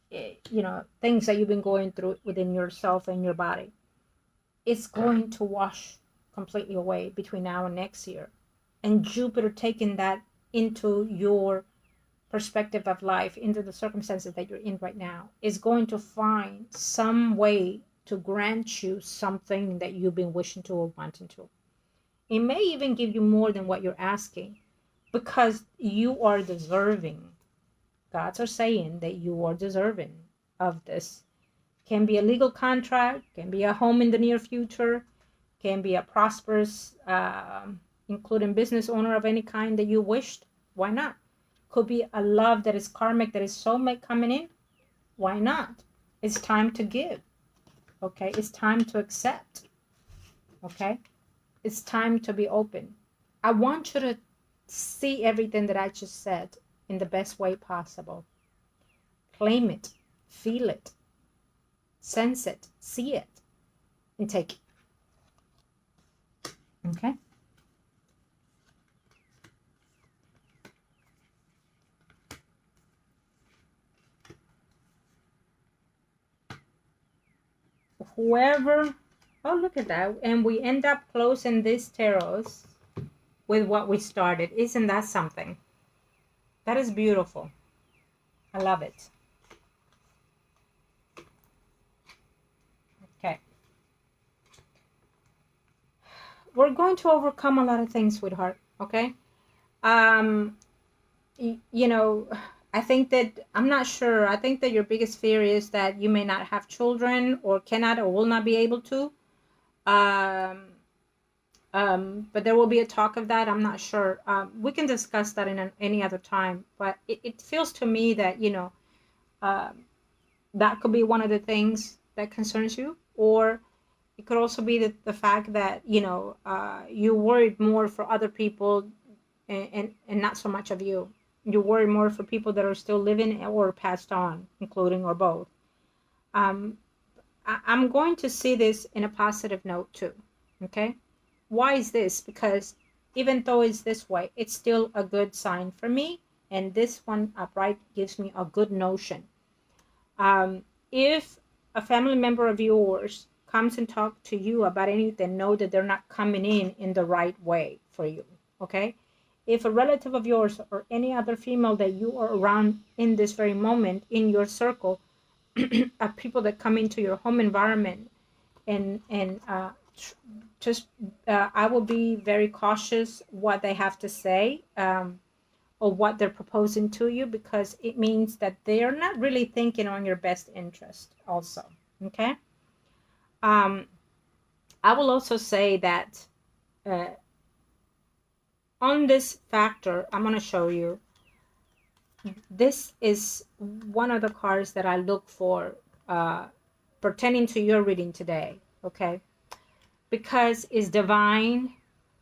Speaker 1: you know, things that you've been going through within yourself and your body, it's going to wash completely away between now and next year. And Jupiter taking that into your perspective of life, into the circumstances that you're in right now, is going to find some way to grant you something that you've been wishing to or wanting to. It may even give you more than what you're asking, because you are deserving. Gods are saying that you are deserving of this. Can be a legal contract, can be a home in the near future, can be a prosperous, including business owner of any kind that you wished. Why not? Could be a love that is karmic, that is soulmate coming in. Why not? It's time to give. Okay? It's time to accept. Okay? It's time to be open. I want you to see everything that I just said in the best way possible. Claim it, feel it, sense it, see it, and take it. Okay? Whoever, oh, look at that. And we end up closing these tarots with what we started. Isn't that something? That is beautiful. I love it. Okay. We're going to overcome a lot of things, sweetheart. Okay. You know, I think that, I'm not sure. I think that your biggest fear is that you may not have children, or cannot, or will not be able to. But there will be a talk of that. I'm not sure. We can discuss that in any other time. But it feels to me that, you know, that could be one of the things that concerns you. Or it could also be the fact that, you know, you worried more for other people, and not so much of you. You worry more for people that are still living or passed on, including or both. I'm going to see this in a positive note too. Okay? Why is this? Because even though it's this way, it's still a good sign for me. And this one upright gives me a good notion. If a family member of yours comes and talks to you about anything, know that they're not coming in the right way for you. Okay? If a relative of yours or any other female that you are around in this very moment in your circle of people that come into your home environment, and just I will be very cautious what they have to say, or what they're proposing to you, because it means that they are not really thinking on your best interest also. Okay. I will also say that on this factor, I'm going to show you. This is one of the cards that I look for pertaining to your reading today, okay? Because it's divine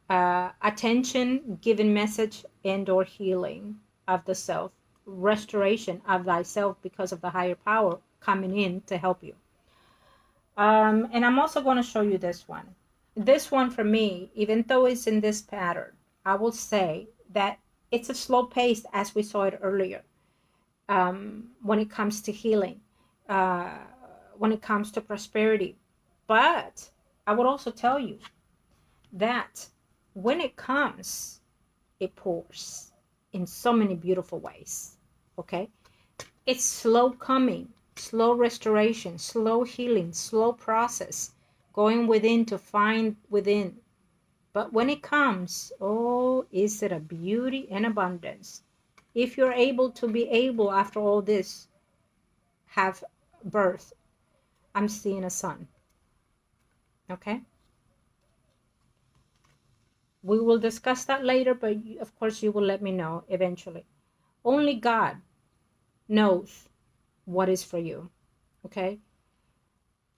Speaker 1: attention, given message, and or healing of the self, restoration of thyself because of the higher power coming in to help you. And I'm also going to show you this one. This one for me, even though it's in this pattern, I will say that it's a slow pace as we saw it earlier. When it comes to healing, when it comes to prosperity. But I would also tell you that when it comes, it pours in so many beautiful ways. Okay? It's slow coming, slow restoration, slow healing, slow process, going within to find within. But when it comes, oh, is it a beauty and abundance? If you're able to be able, after all this, have birth, I'm seeing a son. Okay? We will discuss that later, but of course you will let me know eventually. Only God knows what is for you. Okay?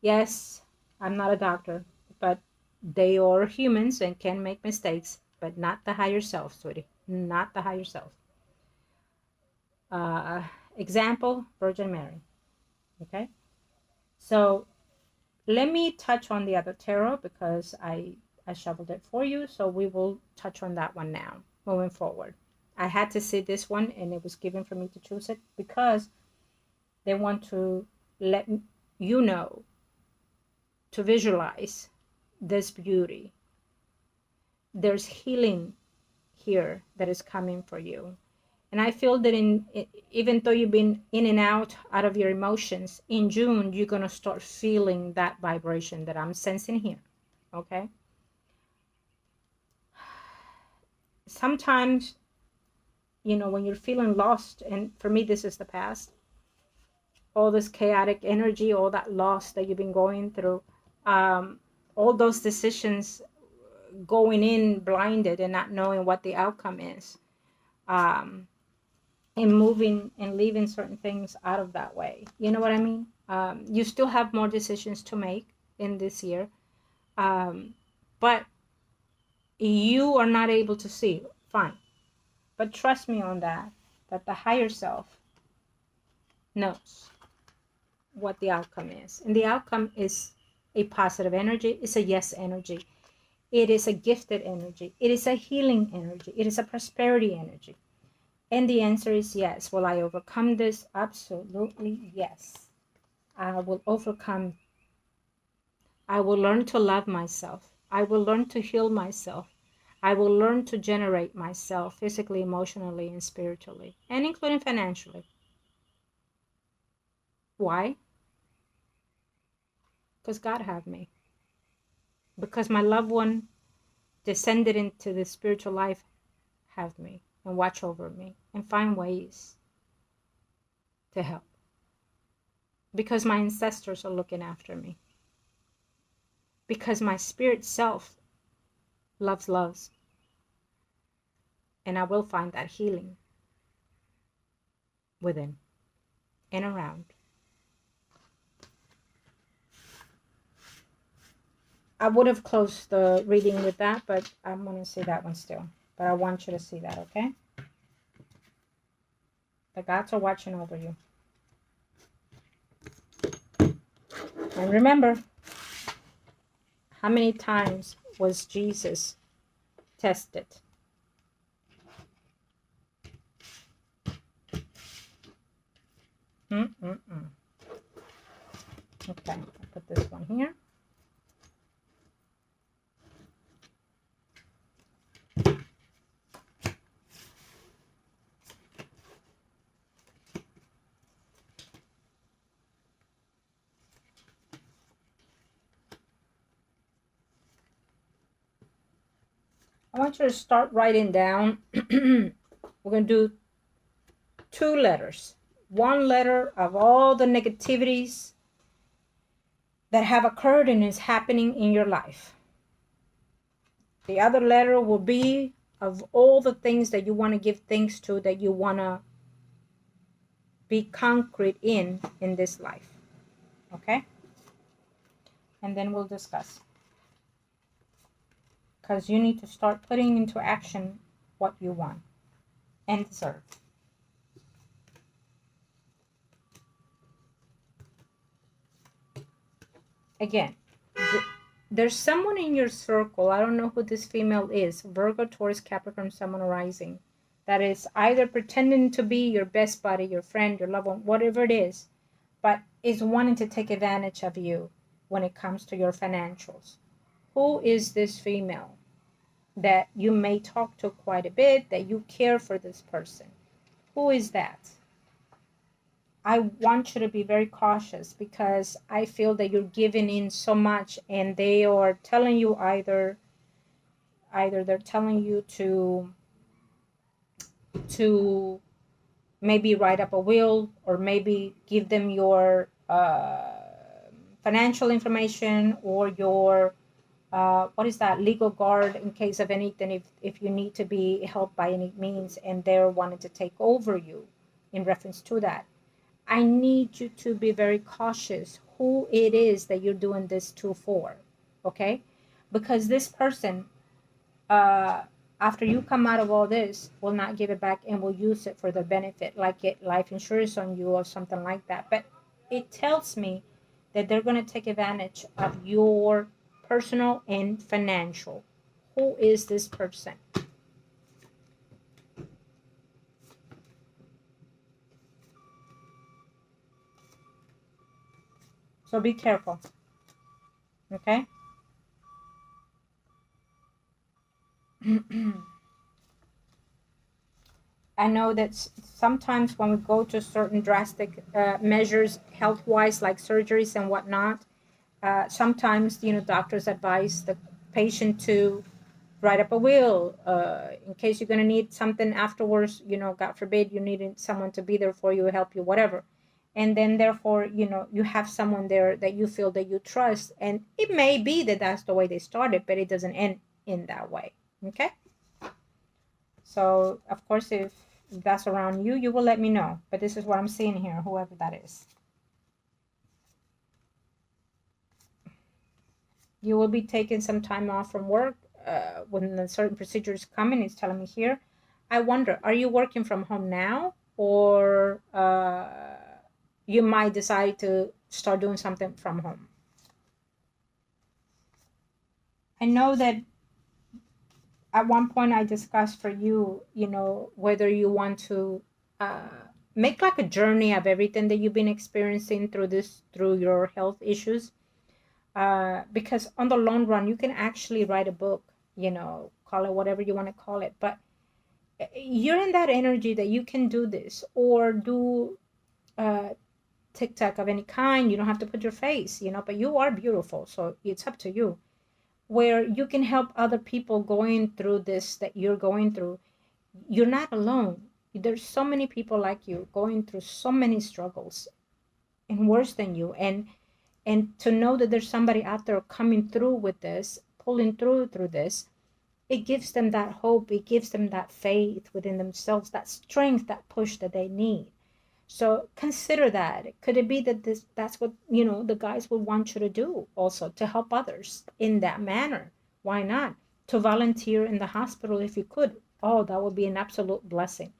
Speaker 1: Yes, I'm not a doctor, but they are humans and can make mistakes, but not the higher self, sweetie. Not the higher self. Example, Virgin Mary. Okay? So let me touch on the other tarot because I shuffled it for you. So we will touch on that one now, moving forward. I had to see this one and it was given for me to choose it because they want to let you know to visualize this beauty. There's healing here that is coming for you. And I feel that even though you've been in and out of your emotions, in June, you're going to start feeling that vibration that I'm sensing here. Okay? Sometimes, when you're feeling lost, and for me, this is the past, all this chaotic energy, all that loss that you've been going through, all those decisions going in blinded and not knowing what the outcome is. And moving and leaving certain things out of that way. You know what I mean? You still have more decisions to make in this year. But you are not able to see. Fine. But trust me on that the higher self knows what the outcome is. And the outcome is a positive energy. It's a yes energy. It is a gifted energy. It is a healing energy. It is a prosperity energy. And the answer is yes. Will I overcome this? Absolutely yes. I will overcome. I will learn to love myself. I will learn to heal myself. I will learn to generate myself physically, emotionally, and spiritually, and including financially. Why? Because God have me. Because my loved one descended into the spiritual life have me and watch over me and find ways to help. Because my ancestors are looking after me. Because my spirit self loves. And I will find that healing within and around. I would have closed the reading with that, but I'm going to see that one still. But I want you to see that, okay? The gods are watching over you. And remember, how many times was Jesus tested? Okay, I'll put this one here. I want you to start writing down. We're going to do 2 letters. 1 letter of all the negativities that have occurred and is happening in your life. The other letter will be of all the things that you want to give thanks to, that you want to be concrete in this life. Okay? And then we'll discuss. Because you need to start putting into action what you want and deserve. Again, there's someone in your circle, I don't know who this female is, Virgo, Taurus, Capricorn, Sun, rising, that is either pretending to be your best buddy, your friend, your loved one, whatever it is, but is wanting to take advantage of you when it comes to your financials. Who is this female that you may talk to quite a bit, that you care for this person? Who is that? I want you to be very cautious, because I feel that you're giving in so much, and they are telling you either they're telling you to maybe write up a will, or maybe give them your financial information, or your what is that, legal guard, in case of anything, if you need to be helped by any means, and they're wanting to take over you in reference to that. I need you to be very cautious who it is that you're doing this to for, okay? Because this person, after you come out of all this, will not give it back and will use it for their benefit, like get life insurance on you or something like that. But it tells me that they're going to take advantage of your personal and financial. Who is this person? So be careful, okay? I know that sometimes when we go to certain drastic measures health-wise, like surgeries and whatnot, sometimes, doctors advise the patient to write up a will in case you're going to need something afterwards, God forbid you needed someone to be there for you, help you, whatever. And then therefore, you have someone there that you feel that you trust. And it may be that that's the way they started, but it doesn't end in that way. Okay? So, of course, if that's around you, you will let me know. But this is what I'm seeing here, whoever that is. You will be taking some time off from work when the certain procedure is coming. It's telling me here. I wonder, are you working from home now? Or you might decide to start doing something from home. I know that at one point I discussed for you, whether you want to make like a journey of everything that you've been experiencing through your health issues. Because on the long run, you can actually write a book, call it whatever you want to call it. But you're in that energy that you can do this, or do TikTok of any kind. You don't have to put your face, but you are beautiful. So it's up to you, where you can help other people going through this that you're going through. You're not alone. There's so many people like you going through so many struggles and worse than you. And to know that there's somebody out there coming through with this, pulling through this, it gives them that hope. It gives them that faith within themselves, that strength, that push that they need. So consider that. Could it be that that's what, the guys would want you to do also, to help others in that manner? Why not? To volunteer in the hospital if you could. Oh, that would be an absolute blessing.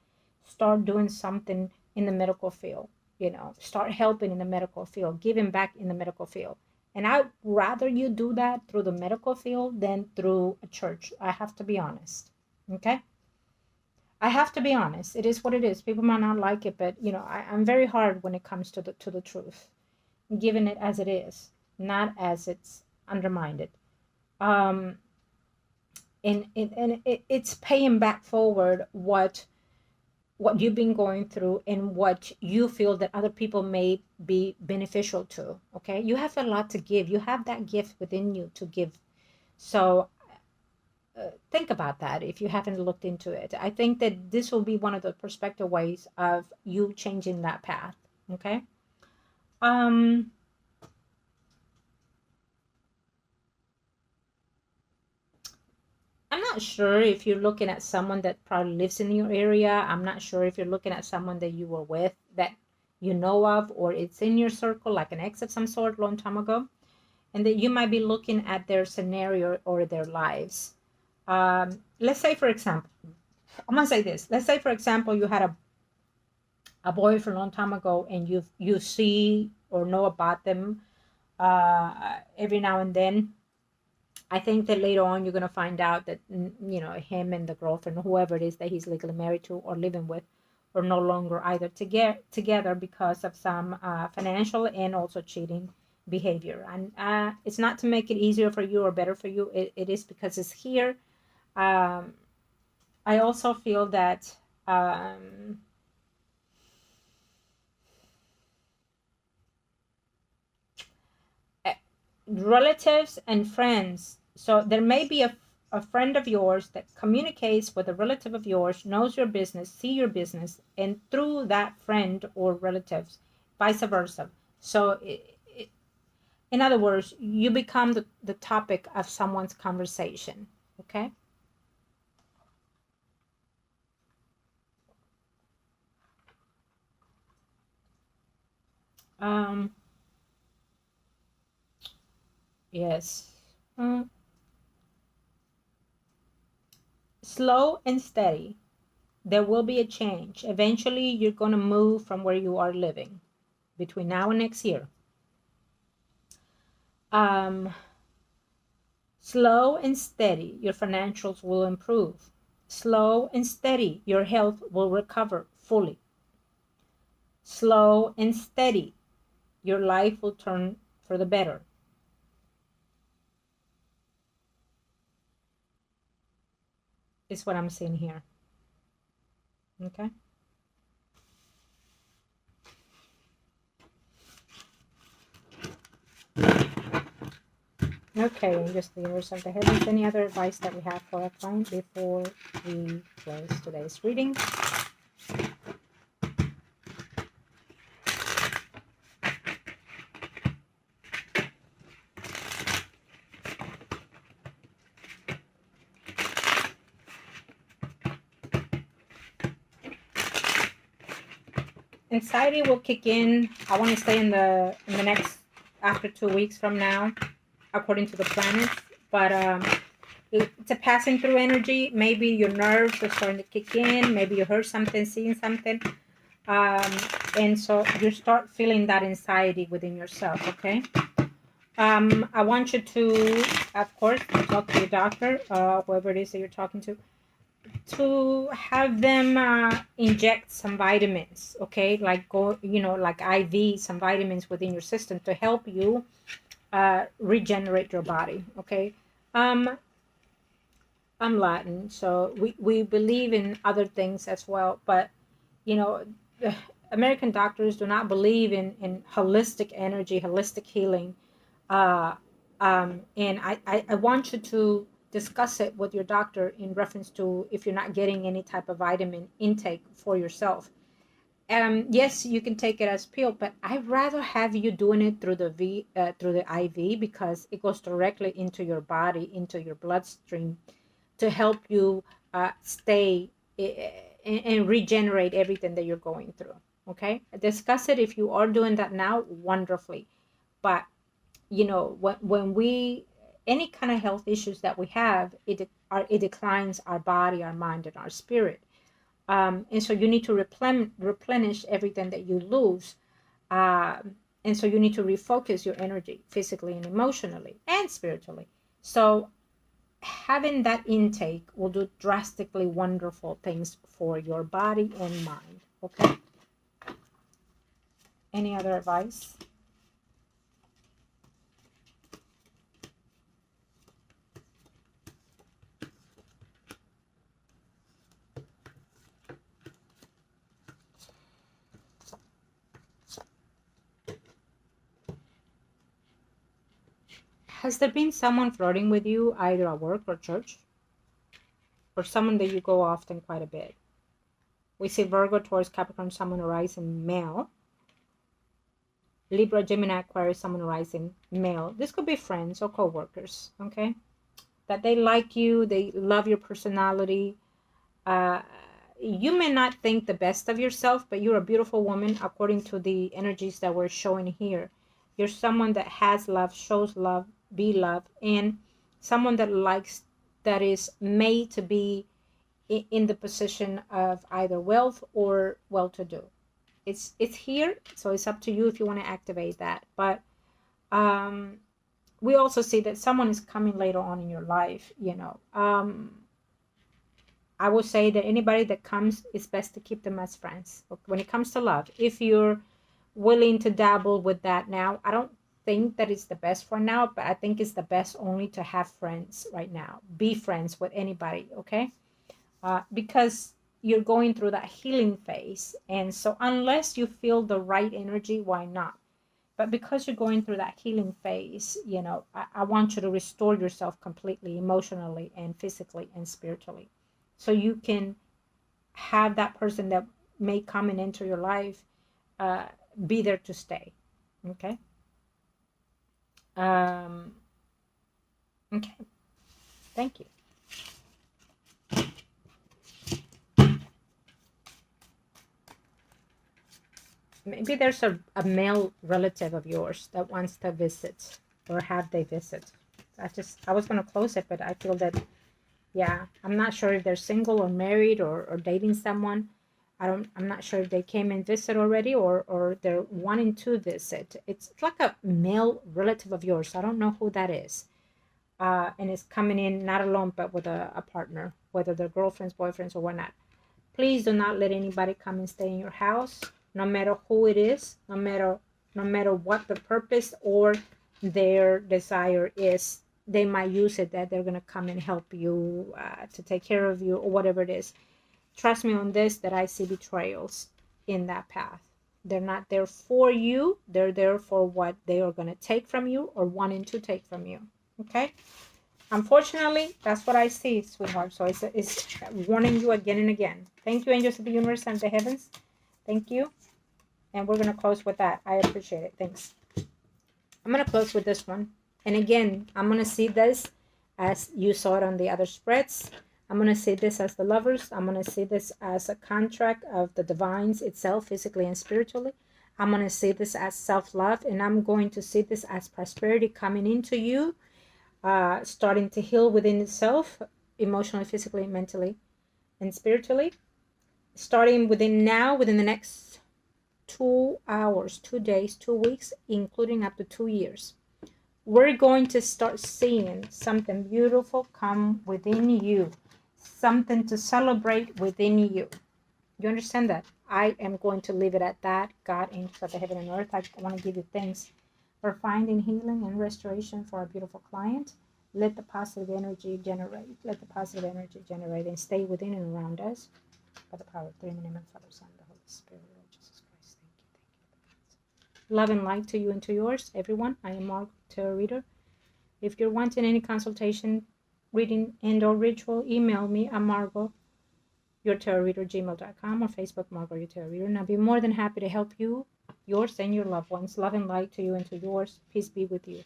Speaker 1: Start doing something in the medical field. Start helping in the medical field, giving back in the medical field. And I'd rather you do that through the medical field than through a church. I have to be honest. Okay? I have to be honest. It is what it is. People might not like it, but I'm very hard when it comes to the truth, giving it as it is, not as it's undermined. And it's paying back forward what you've been going through and what you feel that other people may be beneficial to. Okay, you have a lot to give. You have that gift within you to give. So think about that if you haven't looked into it. I think that this will be one of the perspective ways of you changing that path. Okay. I'm I'm not sure if you're looking at someone that probably lives in your area. I'm not sure if you're looking at someone that you were with that you know of, or it's in your circle, like an ex of some sort, long time ago, and that you might be looking at their scenario or their lives. Let's say, for example, I'm gonna say this. Let's say, for example, you had a boyfriend a long time ago, and you see or know about them every now and then. I think that later on you're gonna find out that him and the girlfriend, or whoever it is that he's legally married to or living with, are no longer either together because of some financial and also cheating behavior. And it's not to make it easier for you or better for you. It is because it's here. Um, I also feel that eh, relatives and friends. So there may be a friend of yours that communicates with a relative of yours, knows your business, see your business, and through that friend or relatives, vice versa. So in other words, you become the topic of someone's conversation. Okay. Um, yes. Mm, Slow and steady. There will be a change. Eventually, you're going to move from where you are living between now and next year. Um, Slow and steady, your financials will improve. Slow and steady, your health will recover fully. Slow and steady, your life will turn for the better. Is what I'm seeing here. Okay. Okay, and just the universe of the heavens. Any other advice that we have for our client before we close today's reading? Anxiety will kick in. I want to say in the next after 2 weeks from now, according to the planets. But it's a passing through energy. Maybe your nerves are starting to kick in. Maybe you heard something, seeing something, um, and so you start feeling that anxiety within yourself. Okay. I want you to, of course, talk to your doctor, whoever it is that you're talking to have them inject some vitamins. Okay, like like IV, some vitamins within your system to help you regenerate your body. Okay. Um, I'm Latin, so we believe in other things as well, but you know, the American doctors do not believe in holistic energy, holistic healing. Uh, and I want you to discuss it with your doctor in reference to if you're not getting any type of vitamin intake for yourself. Yes, you can take it as pill, but I'd rather have you doing it through through the IV, because it goes directly into your body, into your bloodstream, to help you stay and regenerate everything that you're going through. Okay, discuss it if you are doing that now, wonderfully. But when we any kind of health issues that we have, it declines our body, our mind, and our spirit. And so you need to replenish everything that you lose. And so you need to refocus your energy physically and emotionally and spiritually. So having that intake will do drastically wonderful things for your body and mind. Okay. Any other advice? Has there been someone flirting with you either at work or church, or someone that you go often quite a bit? We see Virgo, Taurus, Capricorn, Sun, rising male. Libra, Gemini, Aquarius, Sun, rising male. This could be friends or co-workers. Okay. that they like you, they love your personality. Uh, you may not think the best of yourself, but you're a beautiful woman according to the energies that we're showing here. You're someone that has love, shows love, be loved, and someone that likes, that is made to be in the position of either wealth or well-to-do. It's here, so it's up to you if you want to activate that. But we also see that someone is coming later on in your life. I would say that anybody that comes, it's best to keep them as friends. When it comes to love, if you're willing to dabble with that now, I don't think that it's the best for now, but I think it's the best only to have friends right now. Be friends with anybody, okay? Because you're going through that healing phase. And so unless you feel the right energy, why not? But because you're going through that healing phase, I want you to restore yourself completely, emotionally and physically and spiritually. So you can have that person that may come and enter your life be there to stay. Okay? Okay. Thank you. Maybe there's a male relative of yours that wants to visit, or have they visit. I was going to close it, but I feel that, yeah, I'm not sure if they're single or married or dating someone. I'm not sure if they came and visit already or they're wanting to visit. It's like a male relative of yours. I don't know who that is. And it's coming in not alone, but with a partner, whether they're girlfriends, boyfriends, or whatnot. Please do not let anybody come and stay in your house, no matter who it is, no matter what the purpose or their desire is. They might use it that they're going to come and help you, to take care of you, or whatever it is. Trust me on this, that I see betrayals in that path. They're not there for you. They're there for what they are going to take from you or wanting to take from you. Okay? Unfortunately, that's what I see, sweetheart. So it's warning you again and again. Thank you, angels of the universe and the heavens. Thank you. And we're going to close with that. I appreciate it. Thanks. I'm going to close with this one. And again, I'm going to see this as you saw it on the other spreads. I'm going to see this as the lovers. I'm going to see this as a contract of the divines itself, physically and spiritually. I'm going to see this as self-love. And I'm going to see this as prosperity coming into you. Starting to heal within itself, emotionally, physically, mentally, and spiritually. Starting within the next 2 hours, 2 days, 2 weeks, including up to 2 years. We're going to start seeing something beautiful come within you. Something to celebrate within you. You understand that? I am going to leave it at that. God, angels of the heaven and earth, I want to give you thanks for finding healing and restoration for our beautiful client. Let the positive energy generate. Let the positive energy generate and stay within and around us. By the power of three, in the name of the Father, Son, and the Holy Spirit, Lord Jesus Christ. Thank you. Love and light to you and to yours, everyone. I am Margot, tarot reader. If you're wanting any consultation, reading, and or ritual, email me at Margot, yourtarotreader@gmail.com, or Facebook, Margot, your tarot reader. And I'll be more than happy to help you, yours, and your loved ones. Love and light to you and to yours. Peace be with you.